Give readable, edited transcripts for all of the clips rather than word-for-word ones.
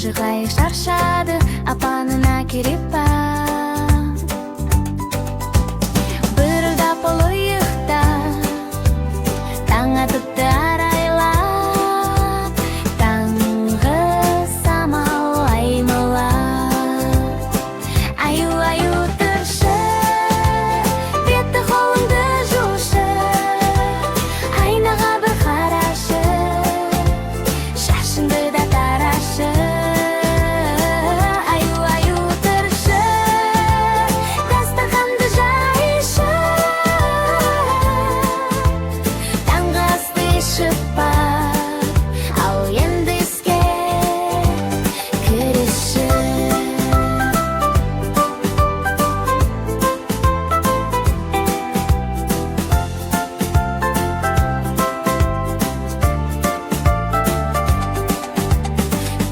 Жығайық шаршады апанына керепа. Бұрылдап ол ұйықта таң атыпты арайлап, таңғы самал аймалап. Аю-аю тұршы, бетті қолыңды жушы, айнаға бір қарашы, шашыңды да тарашы. Аю-аю тұршы, дастарханды жайшы, таңғы асты ішіп бар, ал енді іске кірісші.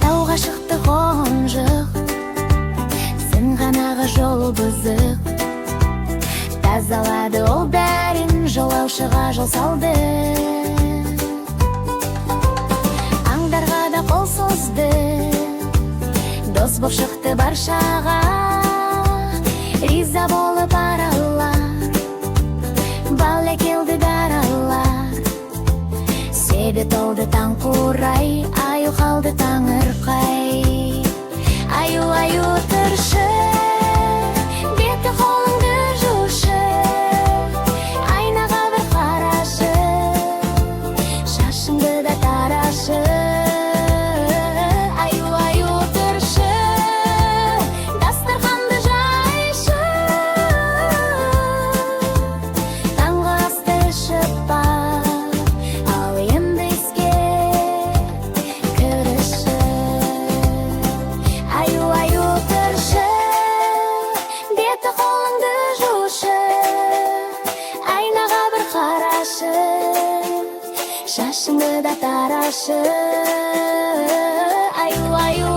Тауға шықты қонжық, сынғанағы жол бұзық, тазалады ол бәрін, жолаушыға жол салды. Аңдарға да қол созды, дос боп шықты баршаға, риза болып аралар, бале келді даралар. Себе толды таң қурай, аю қалды таңырқай. Аю-аю тұршы, беті қолыңды жушы, айнаға бір қарашы, шашыңды да тарашы. Аю-аю тұршы, дастарханды жайшы, таңғы асты ішіп бар, ал енді іске кірісші. Аю-аю тұршы, беті қолыңды жушы, айнаға бір қарашы, шашыңды да тарашы. Аю-аю